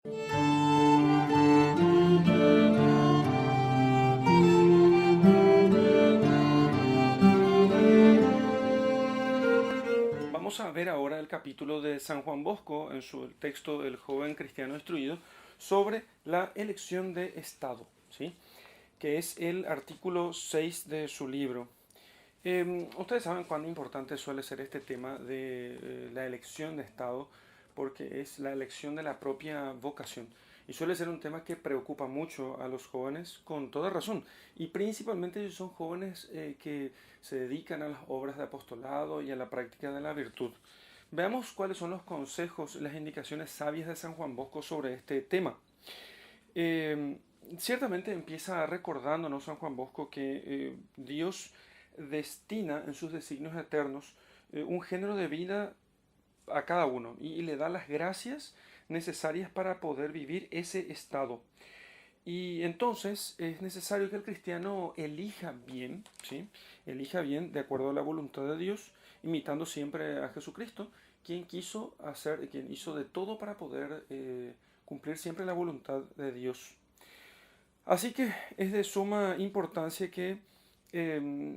Vamos a ver ahora el capítulo de San Juan Bosco en su texto El joven cristiano instruido sobre la elección de Estado, ¿sí? Que es el artículo 6 de su libro. Ustedes saben cuán importante suele ser este tema de la elección de Estado, porque es la elección de la propia vocación. Y suele ser un tema que preocupa mucho a los jóvenes con toda razón. Y principalmente ellos son jóvenes que se dedican a las obras de apostolado y a la práctica de la virtud. Veamos cuáles son los consejos, las indicaciones sabias de San Juan Bosco sobre este tema. Eh, Ciertamente empieza recordándonos San Juan Bosco que Dios destina en sus designios eternos un género de vida a cada uno y le da las gracias necesarias para poder vivir ese estado. Y entonces es necesario que el cristiano elija bien, ¿sí? Elija bien de acuerdo a la voluntad de Dios, imitando siempre a Jesucristo, quien quiso hacer, quien hizo de todo para poder cumplir siempre la voluntad de Dios. Así que es de suma importancia que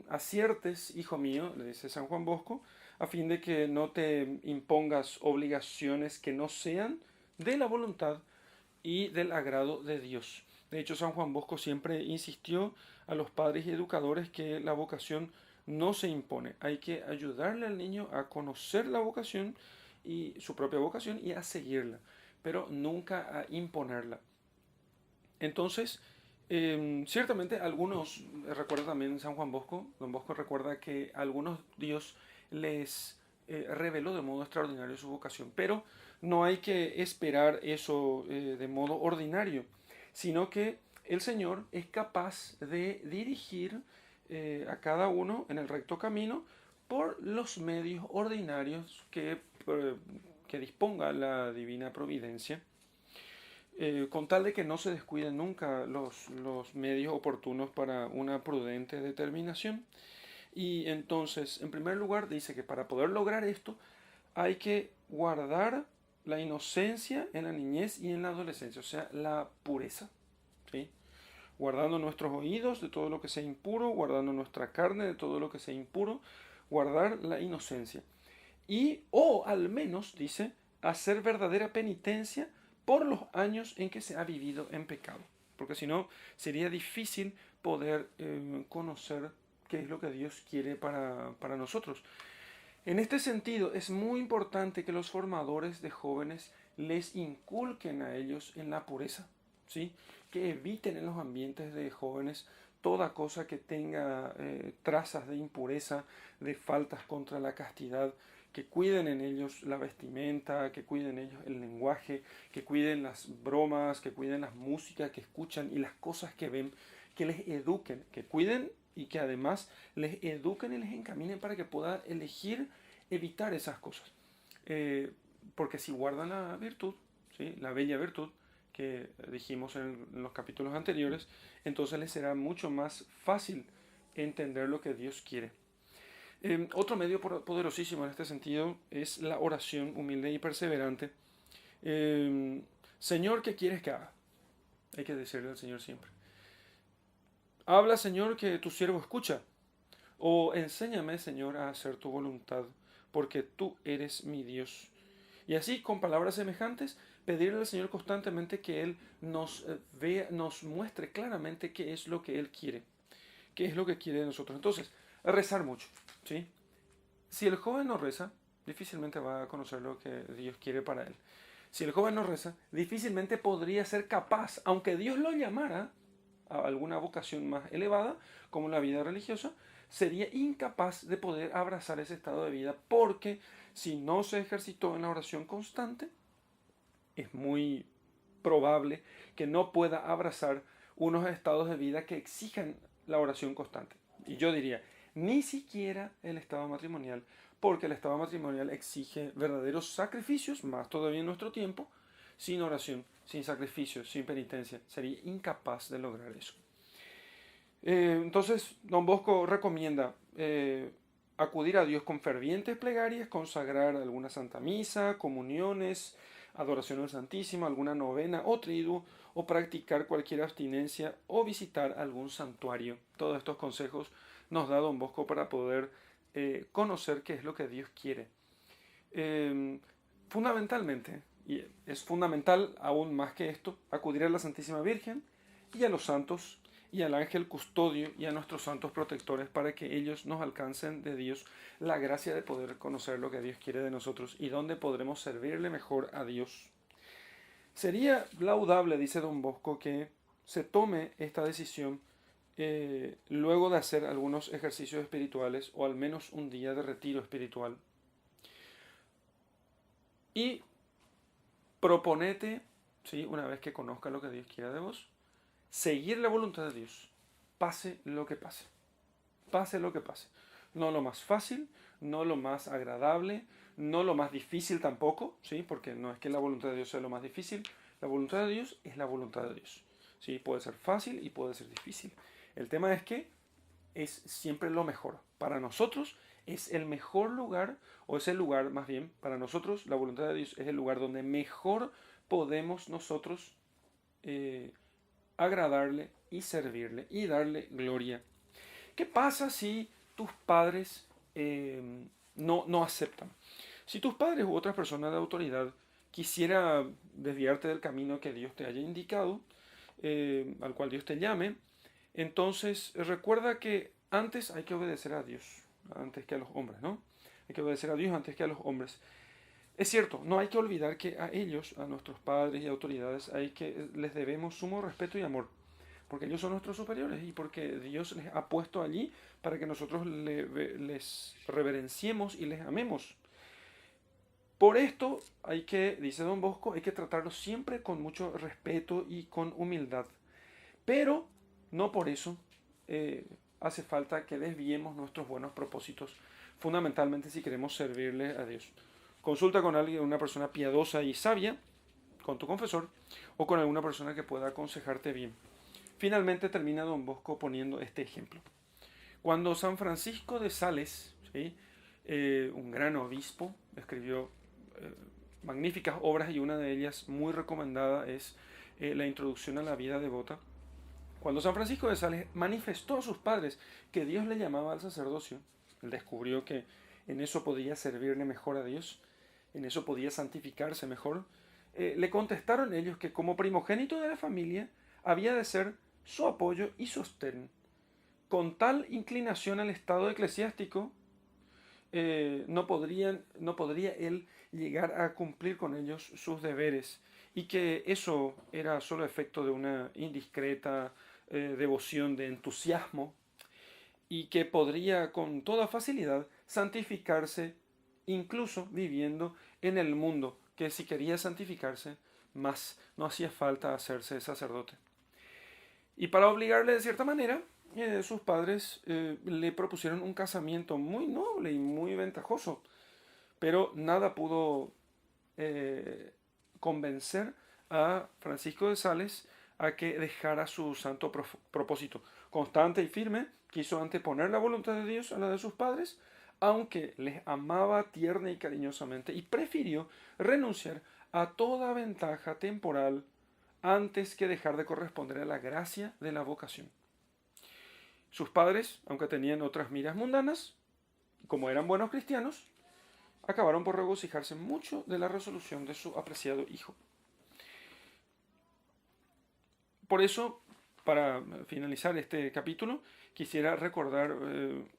aciertes, hijo mío, le dice San Juan Bosco, a fin de que no te impongas obligaciones que no sean de la voluntad y del agrado de Dios. De hecho, San Juan Bosco siempre insistió a los padres y educadores que la vocación no se impone. Hay que ayudarle al niño a conocer la vocación y su propia vocación y a seguirla, pero nunca a imponerla. Entonces, ciertamente algunos, recuerda también San Juan Bosco, Don Bosco recuerda que a algunos Dios les reveló de modo extraordinario su vocación, pero no hay que esperar eso de modo ordinario, sino que el Señor es capaz de dirigir a cada uno en el recto camino por los medios ordinarios que disponga la divina providencia, con tal de que no se descuiden nunca los medios oportunos para una prudente determinación. Y entonces, en primer lugar, dice que para poder lograr esto hay que guardar la inocencia en la niñez y en la adolescencia, o sea, la pureza, ¿sí? Guardando nuestros oídos de todo lo que sea impuro, guardando nuestra carne de todo lo que sea impuro, guardar la inocencia. Y, o al menos, dice, hacer verdadera penitencia por los años en que se ha vivido en pecado. Porque si no, sería difícil poder conocer qué es lo que Dios quiere para nosotros. En este sentido, es muy importante que los formadores de jóvenes les inculquen a ellos en la pureza, ¿sí? Que eviten en los ambientes de jóvenes toda cosa que tenga trazas de impureza, de faltas contra la castidad, que cuiden en ellos la vestimenta, que cuiden ellos el lenguaje, que cuiden las bromas, que cuiden las músicas que escuchan y las cosas que ven, que les eduquen, que cuiden y que además les eduquen y les encaminen para que puedan elegir evitar esas cosas. Porque si guardan la virtud, ¿sí? La bella virtud que dijimos en los capítulos anteriores, entonces les será mucho más fácil entender lo que Dios quiere. Otro medio poderosísimo en este sentido es la oración humilde y perseverante. Señor, ¿qué quieres que haga? Hay que decirle al Señor siempre. Habla, Señor, que tu siervo escucha. O enséñame, Señor, a hacer tu voluntad, porque tú eres mi Dios. Y así, con palabras semejantes, pedirle al Señor constantemente que Él nos vea, nos muestre claramente qué es lo que Él quiere, qué es lo que quiere de nosotros. Entonces, rezar mucho, ¿sí? Si el joven no reza, difícilmente va a conocer lo que Dios quiere para él. Si el joven no reza, difícilmente podría ser capaz, aunque Dios lo llamara a alguna vocación más elevada, como la vida religiosa, sería incapaz de poder abrazar ese estado de vida, porque si no se ejercitó en la oración constante, es muy probable que no pueda abrazar unos estados de vida que exijan la oración constante. Y yo diría, ni siquiera el estado matrimonial, porque el estado matrimonial exige verdaderos sacrificios, más todavía en nuestro tiempo, sin oración, sin sacrificios, sin penitencia. Sería incapaz de lograr eso. Entonces, don Bosco recomienda acudir a Dios con fervientes plegarias, consagrar alguna santa misa, comuniones, adoración al Santísimo, alguna novena o triduo, o practicar cualquier abstinencia o visitar algún santuario. Todos estos consejos nos da Don Bosco para poder conocer qué es lo que Dios quiere. Fundamentalmente, y es fundamental aún más que esto, acudir a la Santísima Virgen y a los santos y al ángel custodio y a nuestros santos protectores para que ellos nos alcancen de Dios la gracia de poder conocer lo que Dios quiere de nosotros y dónde podremos servirle mejor a Dios. Sería laudable, dice Don Bosco, que se tome esta decisión luego de hacer algunos ejercicios espirituales o al menos un día de retiro espiritual. Y proponete, ¿sí?, una vez que conozcas lo que Dios quiere de vos, seguir la voluntad de Dios, pase lo que pase. Pase lo que pase. No lo más fácil, no lo más agradable, no lo más difícil tampoco, ¿sí? Porque no es que la voluntad de Dios sea lo más difícil. La voluntad de Dios es la voluntad de Dios, ¿sí? Puede ser fácil y puede ser difícil. El tema es que es siempre lo mejor. Para nosotros es el mejor lugar, o es el lugar más bien, para nosotros la voluntad de Dios es el lugar donde mejor podemos nosotros agradarle y servirle y darle gloria. ¿Qué pasa si tus padres no aceptan? Si tus padres u otras personas de autoridad quisiera desviarte del camino que Dios te haya indicado, al cual Dios te llame, entonces recuerda que antes hay que obedecer a Dios, antes que a los hombres, ¿no? Hay que obedecer a Dios antes que a los hombres. Es cierto, no hay que olvidar que a ellos, a nuestros padres y autoridades, les debemos sumo respeto y amor, porque ellos son nuestros superiores y porque Dios les ha puesto allí para que nosotros les reverenciemos y les amemos. Por esto dice Don Bosco, hay que tratarlos siempre con mucho respeto y con humildad. Pero no por eso hace falta que desviemos nuestros buenos propósitos, fundamentalmente si queremos servirle a Dios. Consulta con alguien, una persona piadosa y sabia, con tu confesor, o con alguna persona que pueda aconsejarte bien. Finalmente termina Don Bosco poniendo este ejemplo. Cuando San Francisco de Sales, ¿sí?, un gran obispo, escribió magníficas obras y una de ellas muy recomendada es la introducción a la vida devota. Cuando San Francisco de Sales manifestó a sus padres que Dios le llamaba al sacerdocio, él descubrió que en eso podía servirle mejor a Dios, en eso podía santificarse mejor, le contestaron ellos que como primogénito de la familia había de ser su apoyo y sostén. Con tal inclinación al estado eclesiástico, no podría él llegar a cumplir con ellos sus deberes, y que eso era solo efecto de una indiscreta devoción de entusiasmo, y que podría con toda facilidad santificarse incluso viviendo en el mundo, que si quería santificarse más no hacía falta hacerse sacerdote. Y para obligarle de cierta manera, sus padres le propusieron un casamiento muy noble y muy ventajoso, pero nada pudo convencer a Francisco de Sales a que dejara su santo propósito. Constante y firme, quiso anteponer la voluntad de Dios a la de sus padres, aunque les amaba tierna y cariñosamente, y prefirió renunciar a toda ventaja temporal antes que dejar de corresponder a la gracia de la vocación. Sus padres, aunque tenían otras miras mundanas, como eran buenos cristianos, acabaron por regocijarse mucho de la resolución de su apreciado hijo. Por eso, para finalizar este capítulo, quisiera recordar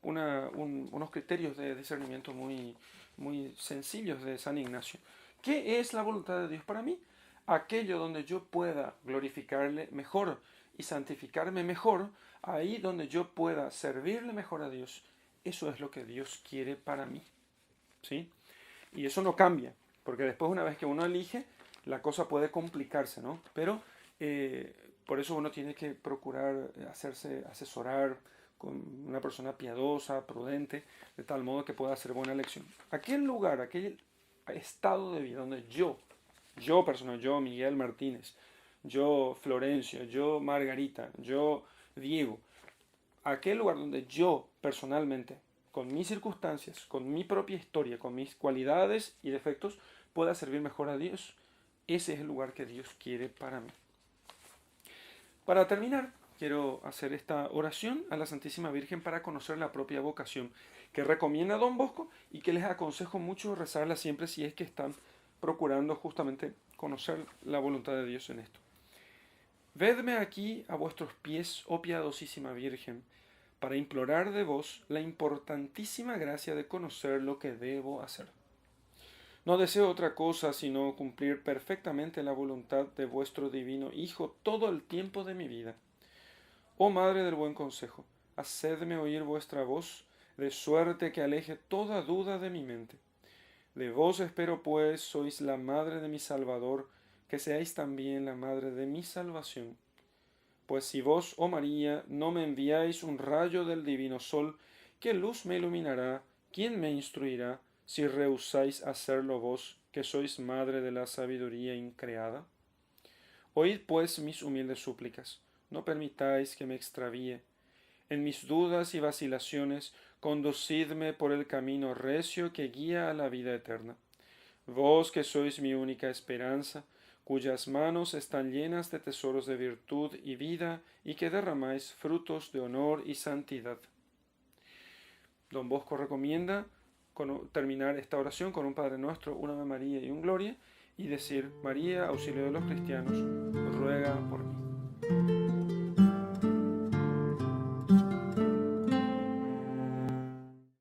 unos criterios de discernimiento muy sencillos de San Ignacio. ¿Qué es la voluntad de Dios para mí? Aquello donde yo pueda glorificarle mejor y santificarme mejor, ahí donde yo pueda servirle mejor a Dios, eso es lo que Dios quiere para mí, ¿sí? Y eso no cambia, porque después, una vez que uno elige, la cosa puede complicarse, ¿no? Pero por eso uno tiene que procurar hacerse asesorar con una persona piadosa, prudente, de tal modo que pueda hacer buena elección. Aquel lugar, aquel estado de vida donde yo Miguel Martínez, yo Florencio, yo Margarita, yo Diego, aquel lugar donde yo personalmente, con mis circunstancias, con mi propia historia, con mis cualidades y defectos, pueda servir mejor a Dios, ese es el lugar que Dios quiere para mí. Para terminar, quiero hacer esta oración a la Santísima Virgen para conocer la propia vocación que recomienda Don Bosco y que les aconsejo mucho rezarla siempre si es que están procurando justamente conocer la voluntad de Dios en esto. Vedme aquí a vuestros pies, oh piadosísima Virgen, para implorar de vos la importantísima gracia de conocer lo que debo hacer. No deseo otra cosa sino cumplir perfectamente la voluntad de vuestro divino Hijo todo el tiempo de mi vida. Oh Madre del buen consejo, hacedme oír vuestra voz, de suerte que aleje toda duda de mi mente. De vos espero, pues, sois la Madre de mi Salvador, que seáis también la Madre de mi salvación. Pues si vos, oh María, no me enviáis un rayo del divino sol, ¿qué luz me iluminará? ¿Quién me instruirá, si rehusáis hacerlo vos, que sois Madre de la sabiduría increada? Oíd pues mis humildes súplicas, no permitáis que me extravíe. En mis dudas y vacilaciones, conducidme por el camino recio que guía a la vida eterna. Vos que sois mi única esperanza, cuyas manos están llenas de tesoros de virtud y vida, y que derramáis frutos de honor y santidad. Don Bosco recomienda terminar esta oración con un Padre Nuestro, una Ave María y un Gloria, y decir: María, auxilio de los cristianos, ruega por mí.